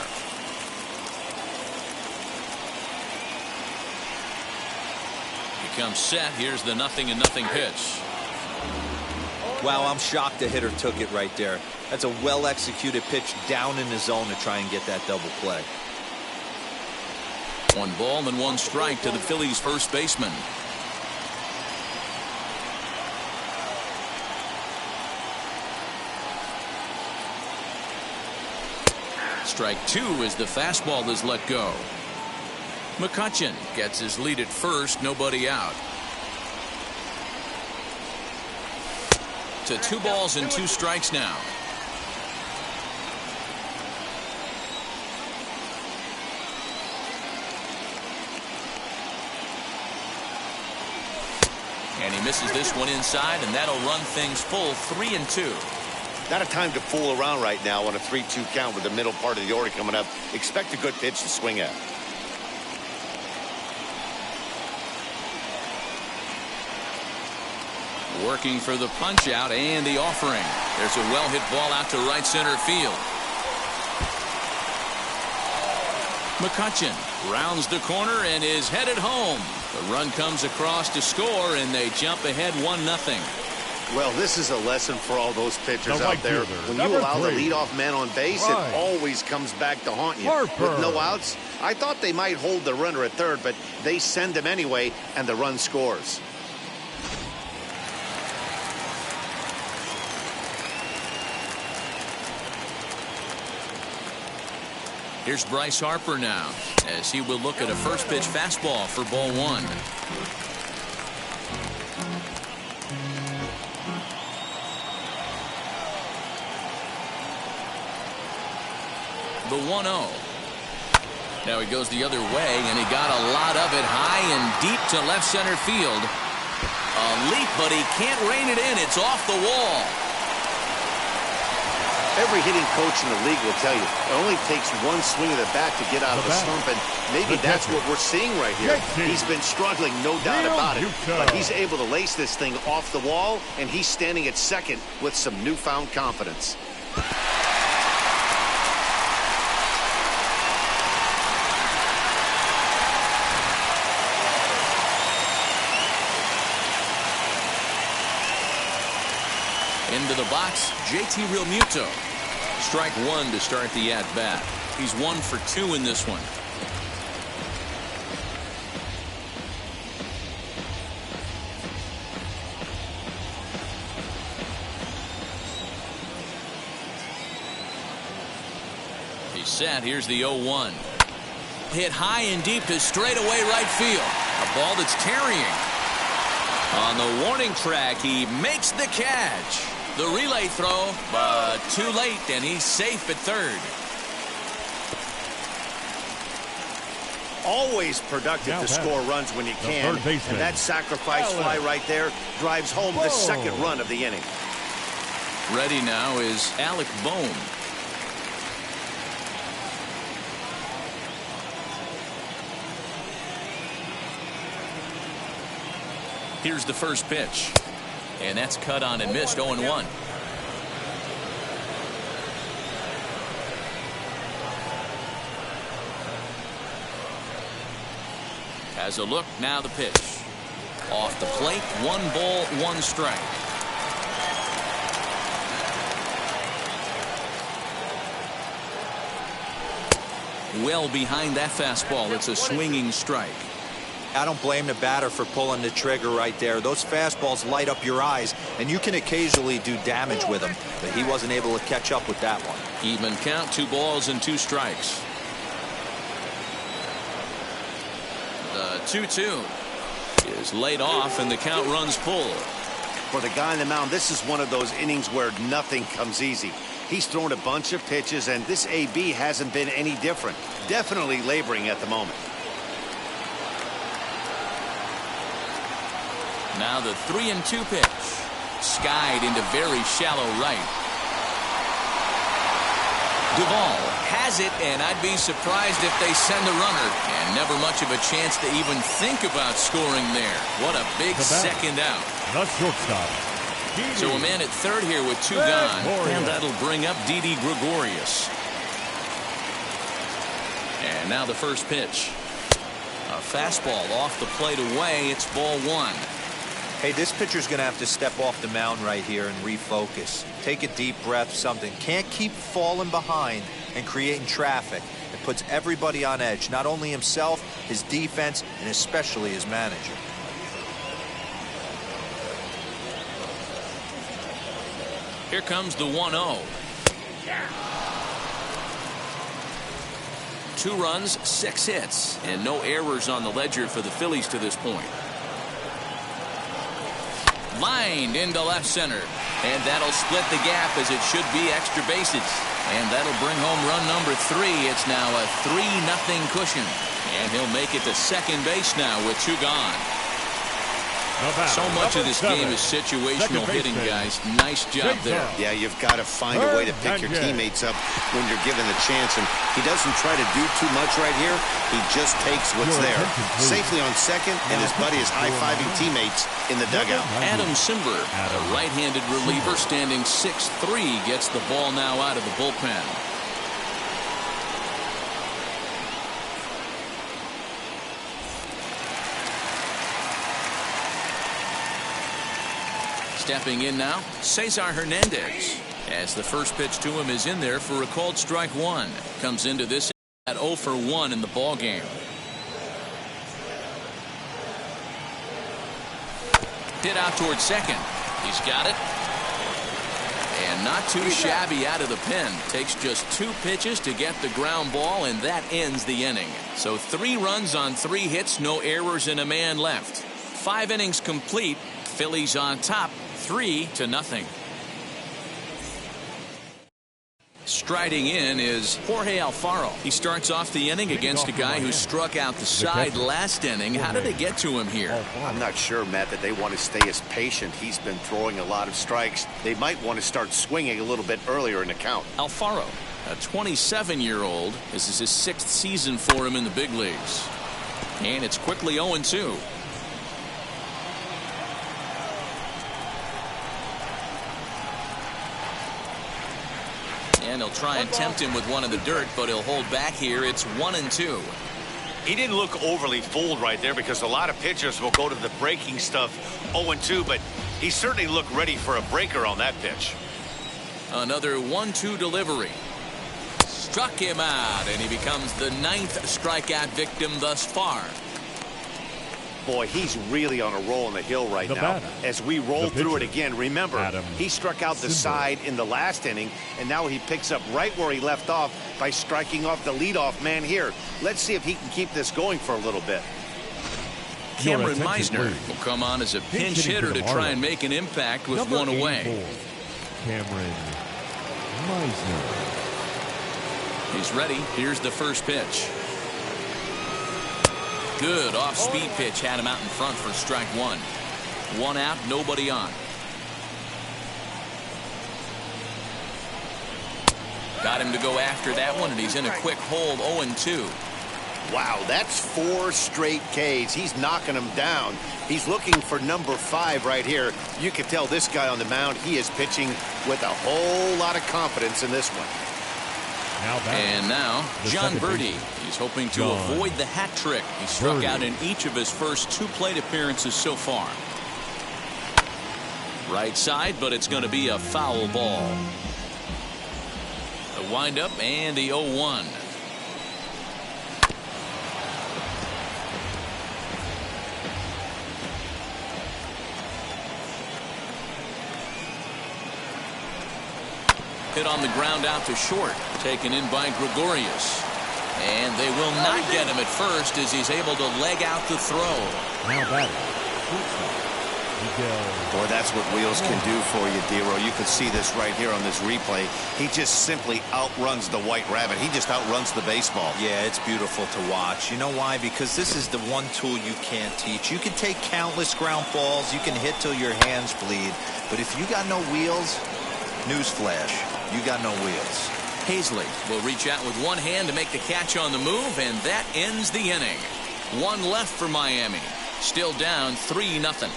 He comes set. Here's the 0-0 pitch. Wow, I'm shocked the hitter took it right there. That's a well-executed pitch down in the zone to try and get that double play. 1 ball and 1 strike to the Phillies first baseman. Strike 2 as the fastball is let go. McCutchen gets his lead at first, nobody out. To 2 balls and 2 strikes now. And he misses this one inside, and that'll run things full 3-2. Not a time to fool around right now on a 3-2 count with the middle part of the order coming up. Expect a good pitch to swing at. Working for the punch out and the offering. There's a well-hit ball out to right center field. McCutchen rounds the corner and is headed home. The run comes across to score, and they jump ahead 1-0. Well, this is a lesson for all those pitchers out there. When you allow the leadoff man on base, it always comes back to haunt you. With no outs, I thought they might hold the runner at third, but they send him anyway, and the run scores. Here's Bryce Harper now, as he will look at a first pitch fastball for ball 1. The 1-0. Now he goes the other way, and he got a lot of it high and deep to left center field. A leap, but he can't rein it in. It's off the wall. Every hitting coach in the league will tell you it only takes one swing of the bat to get out of a slump, and maybe that's what we're seeing right here. He's been struggling, no doubt about it, but he's able to lace this thing off the wall, and he's standing at second with some newfound confidence. Into the box, JT Realmuto. Strike one to start the at-bat. He's 1 for 2 in this one. He's set. Here's the 0-1. Hit high and deep to straightaway right field. A ball that's carrying. On the warning track, he makes the catch. The relay throw, but too late, and he's safe at third. Always productive to score runs when you can, and that sacrifice fly right there drives home the second run of the inning. Ready now is Alec Bohm. Here's the first pitch. And that's cut on and missed. 0-1. Has a look. Now the pitch. Off the plate. 1 ball, 1 strike. Well behind that fastball. It's a swinging strike. I don't blame the batter for pulling the trigger right there. Those fastballs light up your eyes, and you can occasionally do damage with them, but he wasn't able to catch up with that one. Even count, 2 balls and 2 strikes. The 2-2 is laid off, and the count runs full. For the guy on the mound, this is one of those innings where nothing comes easy. He's thrown a bunch of pitches, and this AB hasn't been any different. Definitely laboring at the moment. Now the 3-2 pitch. Skied into very shallow right. Duvall has it, and I'd be surprised if they send a runner. And never much of a chance to even think about scoring there. What a big second out. The shortstop. So a man at third here with 2 gone. And that'll bring up Didi Gregorius. And now the first pitch. A fastball off the plate away. It's ball 1. Hey, this pitcher's going to have to step off the mound right here and refocus. Take a deep breath, something. Can't keep falling behind and creating traffic. It puts everybody on edge, not only himself, his defense, and especially his manager. Here comes the 1-0. 2 runs, 6 hits, and no errors on the ledger for the Phillies to this point. Lined into left center, and that'll split the gap as it should be extra bases. And that'll bring home run number 3. It's now a 3-0 cushion. And he'll make it to second base now with 2 gone. So much of this game is situational hitting, guys. Nice job there. Yeah, you've got to find a way to pick your teammates up when you're given the chance. And he doesn't try to do too much right here. He just takes what's there. Safely on second, and his buddy is high-fiving teammates in the dugout. Adam Simber, a right-handed reliever standing 6'3", gets the ball now out of the bullpen. Stepping in now, Cesar Hernandez. As the first pitch to him is in there for a called strike 1. Comes into this at 0 for 1 in the ball game. Hit out towards second. He's got it. And not too shabby out of the pen. Takes just 2 pitches to get the ground ball, and that ends the inning. So 3 runs on 3 hits, no errors, and a man left. 5 innings complete. Phillies on top, 3-0. Striding in is Jorge Alfaro. He starts off the inning against a guy who struck out the side last inning. How did it get to him here? I'm not sure, Matt, that they want to stay as patient. He's been throwing a lot of strikes. They might want to start swinging a little bit earlier in the count. Alfaro, a 27-year-old. This is his 6th season for him in the big leagues. And it's quickly 0-2. And he'll try and tempt him with one in the dirt, but he'll hold back here. It's 1-2. He didn't look overly fooled right there because a lot of pitchers will go to the breaking stuff 0-2, but he certainly looked ready for a breaker on that pitch. Another 1-2 delivery. Struck him out, and he becomes the 9th strikeout victim thus far. Boy, he's really on a roll in the hill right now. As we roll through it again, remember, he struck out the side in the last inning, and now he picks up right where he left off by striking off the leadoff man here. Let's see if he can keep this going for a little bit. Cameron Meisner will come on as a pinch hitter to try and make an impact with one away. Cameron Meisner. He's ready. Here's the first pitch. Good off-speed pitch had him out in front for strike one. One out, nobody on. Got him to go after that one, and he's in a quick hold, 0-2. Wow, that's 4 straight Ks. He's knocking them down. He's looking for number 5 right here. You can tell this guy on the mound, he is pitching with a whole lot of confidence in this one. And now, John Birdie. He's hoping to avoid the hat trick. He struck out in each of his first 2 plate appearances so far. Right side, but it's going to be a foul ball. The windup and the 0-1. Hit on the ground out to short. Taken in by Gregorius. And they will not get him at first as he's able to leg out the throw. Now batting. Boy, that's what wheels can do for you, Dero. You can see this right here on this replay. He just simply outruns the White Rabbit. He just outruns the baseball. Yeah, it's beautiful to watch. You know why? Because this is the one tool you can't teach. You can take countless ground balls. You can hit till your hands bleed. But if you got no wheels, newsflash, you got no wheels. Hazley will reach out with one hand to make the catch on the move, and that ends the inning. One left for Miami. Still down 3-0.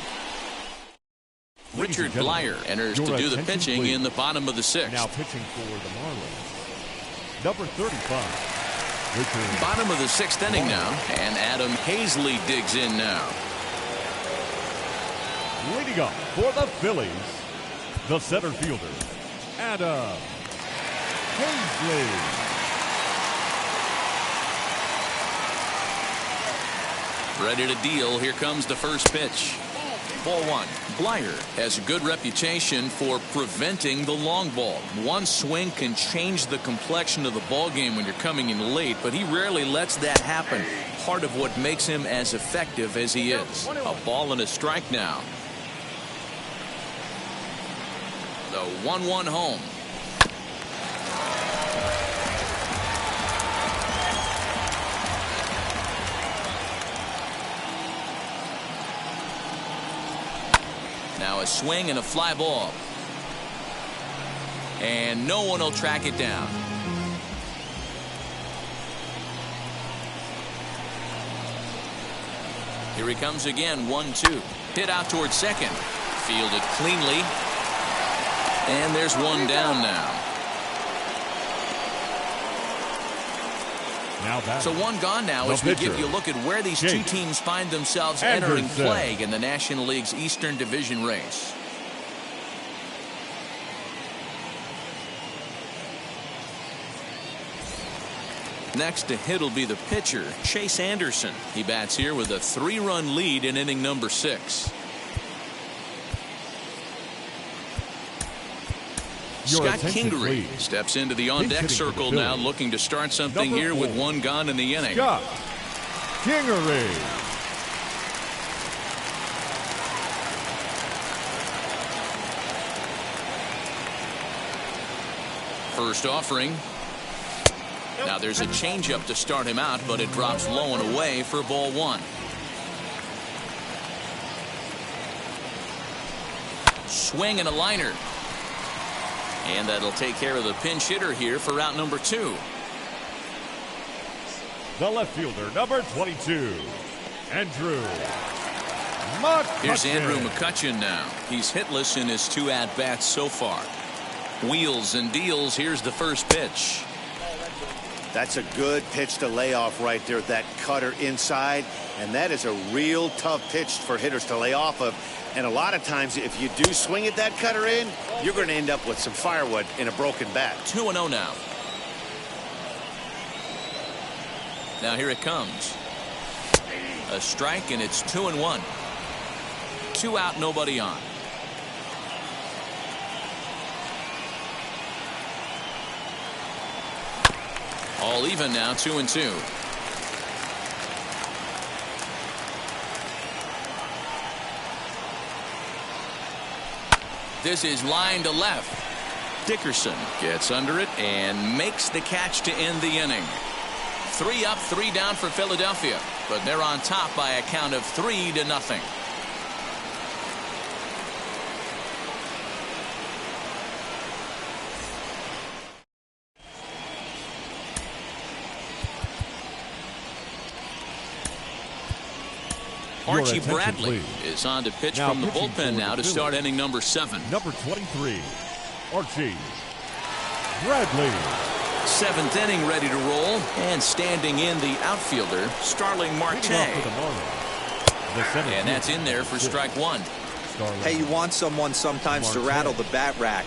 Richard Blyer enters to do the pitching in the bottom of the 6th. Now pitching for the Marlins, number 35. Richard. Bottom of the 6th inning now, and Adam Hazley digs in now. Leading up for the Phillies, the center fielder, Adam Hazley. Ready to deal. Here comes the first pitch. Ball 1. Blyer has a good reputation for preventing the long ball. One swing can change the complexion of the ball game when you're coming in late, but he rarely lets that happen. Part of what makes him as effective as he is. A ball and a strike now. The 1-1 home. Now a swing and a fly ball. And no one will track it down. Here he comes again, 1-2. Hit out towards second. Fielded cleanly. And there's one down now. So one gone now as we give you a look at where these two teams find themselves entering play in the National League's Eastern Division race. Next to hit will be the pitcher, Chase Anderson. He bats here with a 3-run lead in inning number 6. Scott Kingery steps into the on-deck circle now, looking to start something here with one gone in the inning. Scott Kingery. first offering. Now there's a changeup to start him out, but it drops low and away for ball one. Swing and a liner. And that'll take care of the pinch hitter here for out number 2. The left fielder, number 22, Andrew McCutchen. Here's Andrew McCutchen now. He's hitless in his 2 at-bats so far. Wheels and deals. Here's the first pitch. That's a good pitch to lay off right there. That cutter inside. And that is a real tough pitch for hitters to lay off of. And a lot of times, if you do swing at that cutter in, you're going to end up with some firewood in a broken bat. 2-0 now. Now here it comes. A strike, and it's 2-1. 2 out, nobody on. All even now, 2-2. This is line to left. Dickerson gets under it and makes the catch to end the inning. 3 up, 3 down for Philadelphia, but they're on top by a count of 3-0. Archie Bradley is on to pitch from the bullpen now to start inning number 7. Number 23, Archie Bradley. 7th inning ready to roll, and standing in the outfielder, Starling Marte. And that's in there for strike 1. Hey, you want someone sometimes to rattle the bat rack,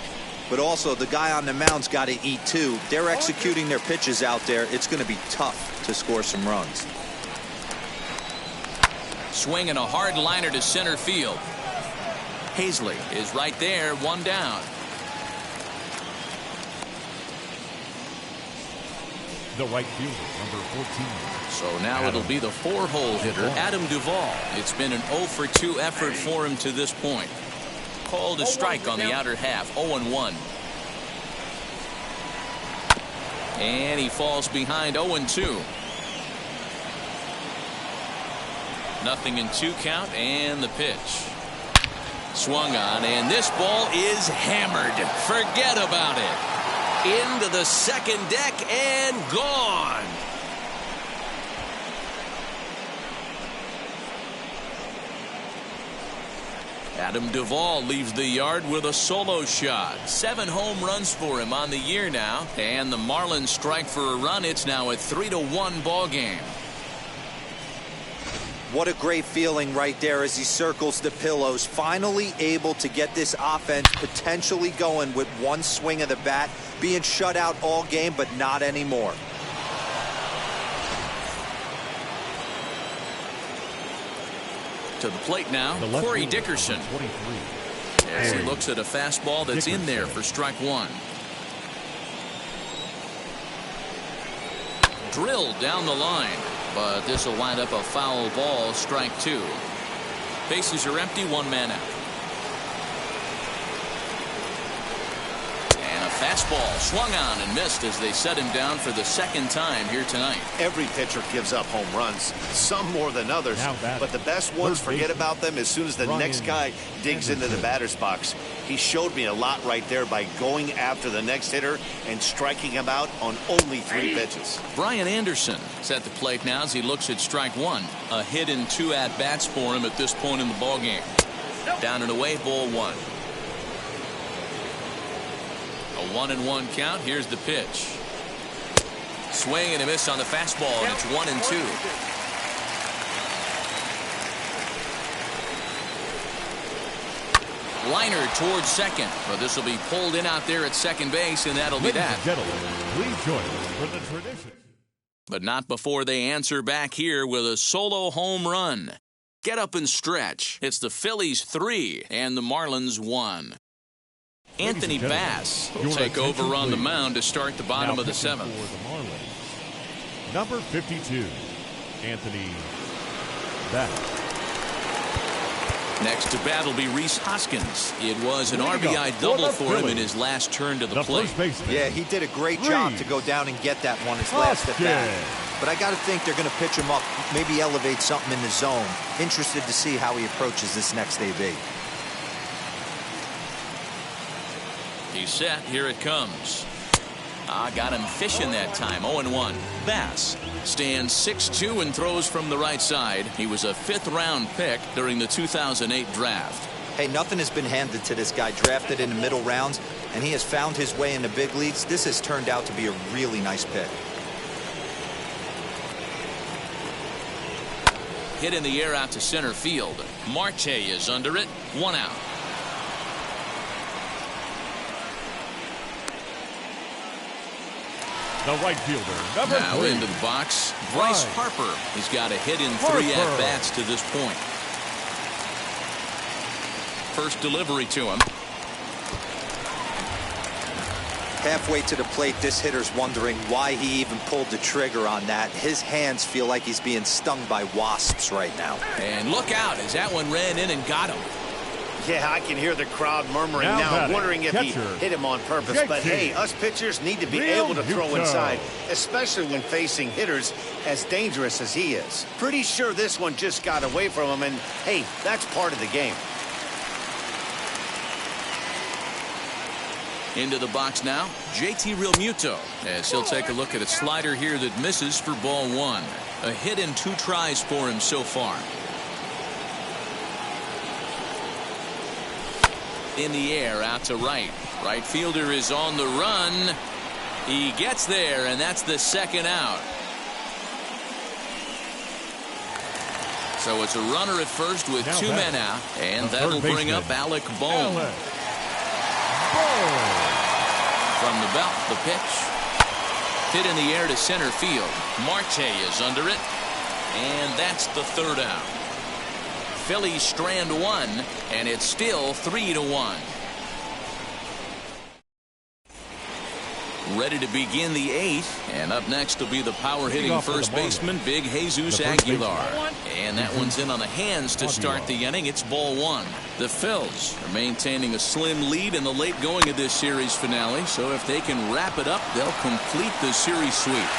but also the guy on the mound's got to eat too. They're executing their pitches out there. It's going to be tough to score some runs. Swinging a hard liner to center field. Hazley is right there, 1 down. The right fielder, number 14. So now it'll be the 4-hole hitter, Adam Duvall. It's been an 0-for-2 effort for him to this point. Called a strike on the outer half, 0-1. And he falls behind 0-2. Nothing in 2 count, and the pitch. Swung on, and this ball is hammered. Forget about it. Into the second deck and gone. Adam Duvall leaves the yard with a solo shot. 7 home runs for him on the year now, and the Marlins strike for a run. It's now a 3-1 ball game. What a great feeling right there as he circles the pillows, finally able to get this offense potentially going with 1 swing of the bat, being shut out all game, but not anymore. To the plate now, Corey Dickerson. As he looks at a fastball that's in there for strike 1. Drilled down the line. But this will wind up a foul ball, strike 2. Bases are empty, 1 man out. And a fastball swung on and missed as they set him down for the 2nd time here tonight. Every pitcher gives up home runs, some more than others, but the best ones, forget about them as soon as the next guy digs into the batter's box. He showed me a lot right there by going after the next hitter and striking him out on only 3 pitches. Brian Anderson is at the plate now as he looks at strike 1. A hit in 2 at-bats for him at this point in the ballgame. Down and away, ball 1. A 1-1 count. Here's the pitch. Swing and a miss on the fastball, and it's 1-2. Liner towards second, but this will be pulled in out there at second base, and that'll be that. Gentlemen, please join us for the tradition. But not before they answer back here with a solo home run. Get up and stretch. It's the Phillies 3 and the Marlins 1. Anthony Bass will take over on the mound to start the bottom of the 7th. For the Marlins, number 52, Anthony Bass. Next to bat will be Rhys Hoskins. It was an RBI double for him in his last turn to the plate. Yeah, he did a great job to go down and get that one his last at bat. But I got to think they're going to pitch him up, maybe elevate something in the zone. Interested to see how he approaches this next AB. He's set. Here it comes. Got him fishing that time. 0-1. Bass stands 6'2" and throws from the right side. He was a 5th-round pick during the 2008 draft. Hey, nothing has been handed to this guy. Drafted in the middle rounds, and he has found his way in the big leagues. This has turned out to be a really nice pick. Hit in the air out to center field. Marte is under it. 1 out. The right fielder, number now 3. into the box, Bryce Harper. He's got a hit in 3 at-bats to this point. First delivery to him. Halfway to the plate, this hitter's wondering why he even pulled the trigger on that. His hands feel like he's being stung by wasps right now. And look out as that one ran in and got him. Yeah, I can hear the crowd murmuring now wondering if he hit him on purpose. But hey, us pitchers need to be able to throw inside, especially when facing hitters as dangerous as he is. Pretty sure this one just got away from him, and hey, that's part of the game. Into the box now, JT Realmuto, as he'll take a look at a slider here that misses for ball 1. A hit in 2 tries for him so far. In the air out to right. Right fielder is on the run. He gets there, and that's the 2nd out. So it's a runner at first with 2 men out, and that'll bring up Alec Bohm. From the belt, the pitch. Hit in the air to center field. Marte is under it, and that's the 3rd out. Phillies strand 1, and it's still 3-1. Ready to begin the 8th, and up next will be the power-hitting first baseman, Big Jesus Aguilar. And that one's in on the hands to start the inning. It's ball 1. The Phils are maintaining a slim lead in the late going of this series finale, so if they can wrap it up, they'll complete the series sweep.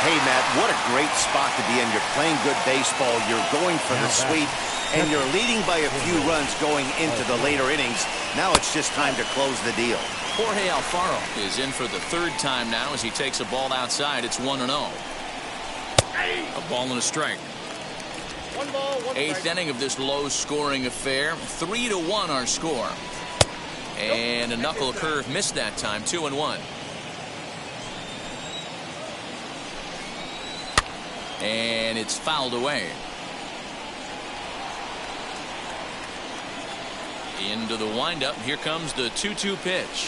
Hey, Matt, what a great spot to be in. You're playing good baseball. You're going for the sweep, and you're leading by a few runs going into the later innings. Now it's just time to close the deal. Jorge Alfaro is in for the 3rd time now as he takes a ball outside. It's 1-0. A ball and a strike. 8th inning of this low-scoring affair. 3-1 our score. And a knuckle curve missed that time. 2-1. And it's fouled away. Into the windup. Here comes the 2-2 pitch.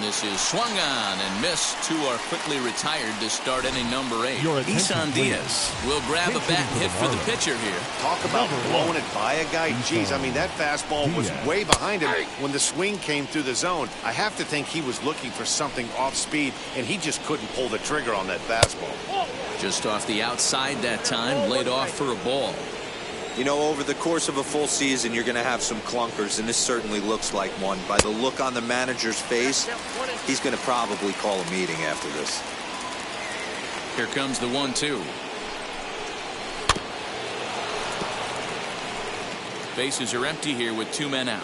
This is swung on and missed. 2 are quickly retired to start inning number 8. Isan Diaz will grab a bat and hit for the pitcher here. Talk about blowing it by a guy. Jeez, I mean, that fastball was way behind him when the swing came through the zone. I have to think he was looking for something off speed, and he just couldn't pull the trigger on that fastball. Just off the outside that time, laid off for a ball. You know, over the course of a full season, you're going to have some clunkers, and this certainly looks like one. By the look on the manager's face, he's going to probably call a meeting after this. Here comes the 1-2. Bases are empty here with 2 men out.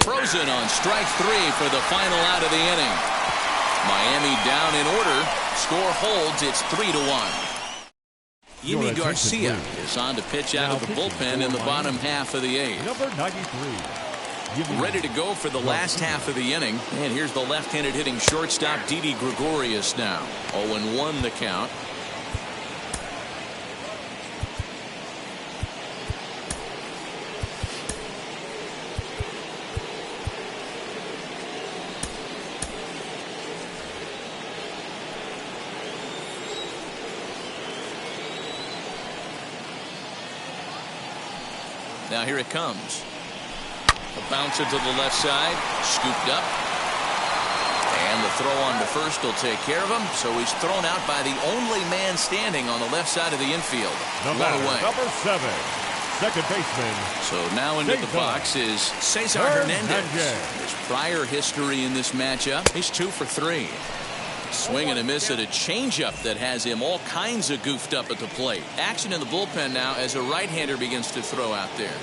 Frozen on strike 3 for the final out of the inning. Miami down in order. Score holds. It's 3-1. Yimi Garcia is on to pitch out of the bullpen in the bottom half of the 8th. Number 93. Ready to go for the last half of the inning. And here's the left-handed hitting shortstop, Didi Gregorius now. 0-1 the count. Now here it comes. A bouncer to the left side. Scooped up. And the throw on to first will take care of him. So he's thrown out by the only man standing on the left side of the infield. Number 7, second baseman. So now into the box is Cesar Hernandez. His prior history in this matchup, he's 2 for 3. Swing and a miss at a changeup that has him all kinds of goofed up at the plate. Action in the bullpen now as a right-hander begins to throw out there.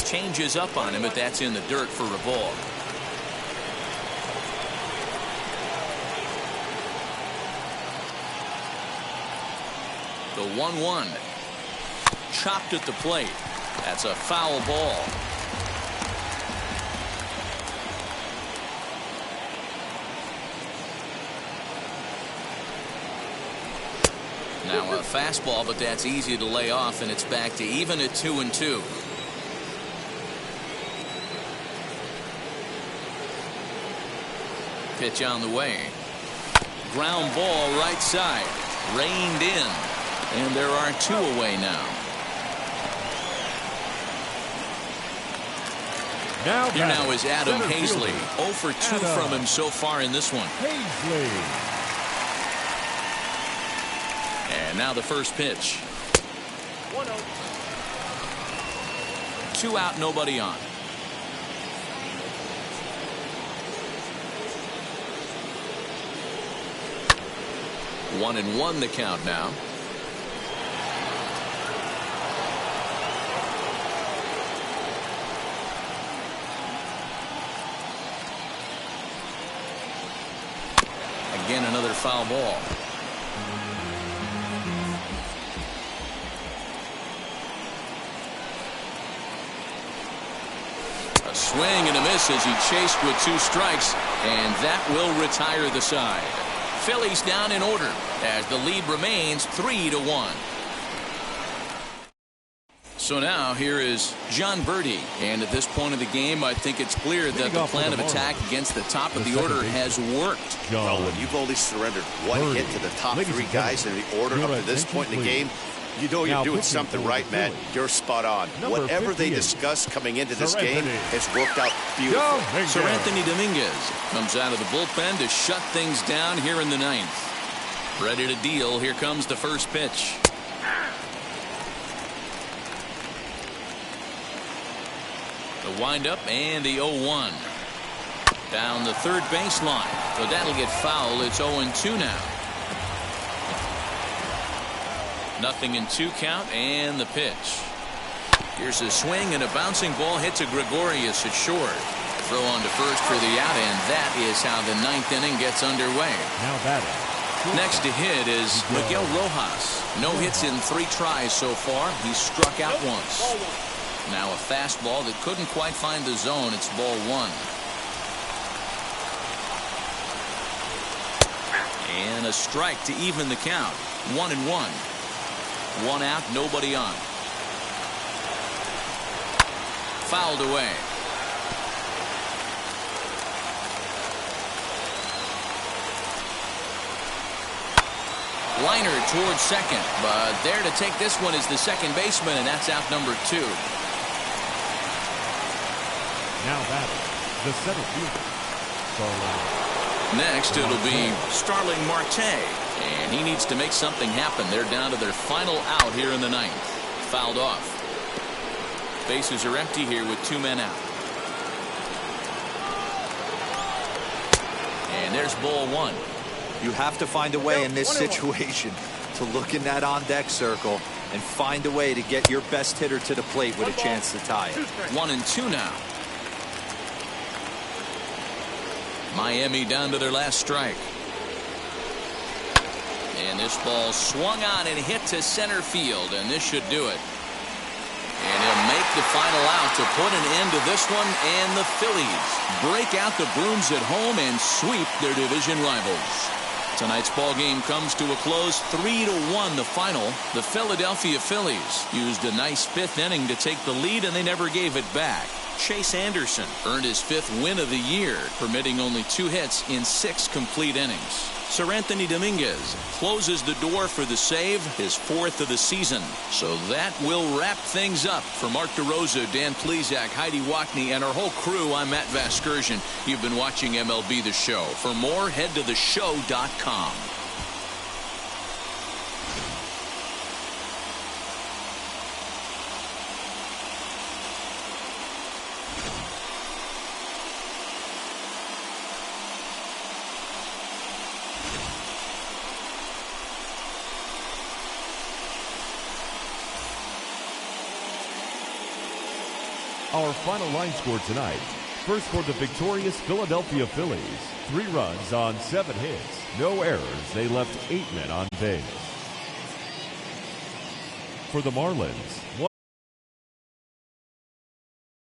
Changes up on him, but that's in the dirt for a ball. The 1-1. Chopped at the plate. That's a foul ball. Now a fastball, but that's easy to lay off, and it's back to even at 2-2. Pitch on the way. Ground ball right side. Reined in. And there are 2 away now. Here now is Adam Hazley. 0 for 2 from him so far in this one. And now the first pitch. 1-0. 2 out, nobody on. One and one the count now. Again, another foul ball. A swing and a miss as he chased with 2 strikes, and that will retire the side. Phillies down in order as the lead remains 3-1. So now here is John Birdie, and at this point of the game I think it's clear that the plan of attack against the top of the order has worked. Well, when you've only surrendered 1 hit to the top 3 guys in the order up to this point in the game, you know you're doing something right, Matt. You're spot on. Whatever they discussed coming into this game has worked out beautiful. Sir Anthony Dominguez comes out of the bullpen to shut things down here in the 9th. Ready to deal. Here comes the first pitch. The windup and the 0-1. Down the third baseline. So that'll get foul. It's 0-2 now. 0-2 count and the pitch. Here's a swing and a bouncing ball hit to Gregorius at short. Throw on to first for the out, and that is how the 9th inning gets underway. Now batting. Next to hit is Miguel Rojas. No hits in 3 tries so far. He's struck out once. Now a fastball that couldn't quite find the zone. It's ball 1. And a strike to even the count. 1-1. 1 out, nobody on. Fouled away. Liner towards second, but there to take this one is the second baseman, and that's out number 2. Now batting, the center fielder, Starling. Next, it'll be Starling Marte, and he needs to make something happen. They're down to their final out here in the 9th. Fouled off. Bases are empty here with 2 men out. And there's ball 1. You have to find a way in this situation to look in that on-deck circle and find a way to get your best hitter to the plate with a chance to tie it. 1-2 now. Miami down to their last strike. And this ball swung on and hit to center field, and this should do it. And he'll make the final out to put an end to this one, and the Phillies break out the brooms at home and sweep their division rivals. Tonight's ball game comes to a close, 3-1 the final. The Philadelphia Phillies used a nice 5th inning to take the lead, and they never gave it back. Chase Anderson earned his 5th win of the year, permitting only 2 hits in 6 complete innings. Sir Anthony Dominguez closes the door for the save, his 4th of the season. So that will wrap things up. For Mark DeRosa, Dan Plesac, Heidi Wackney, and our whole crew, I'm Matt Vasgersian. You've been watching MLB The Show. For more, head to theshow.com. Our final line score tonight. First for the victorious Philadelphia Phillies. 3 runs on 7 hits. No errors. They left 8 men on base. For the Marlins, 1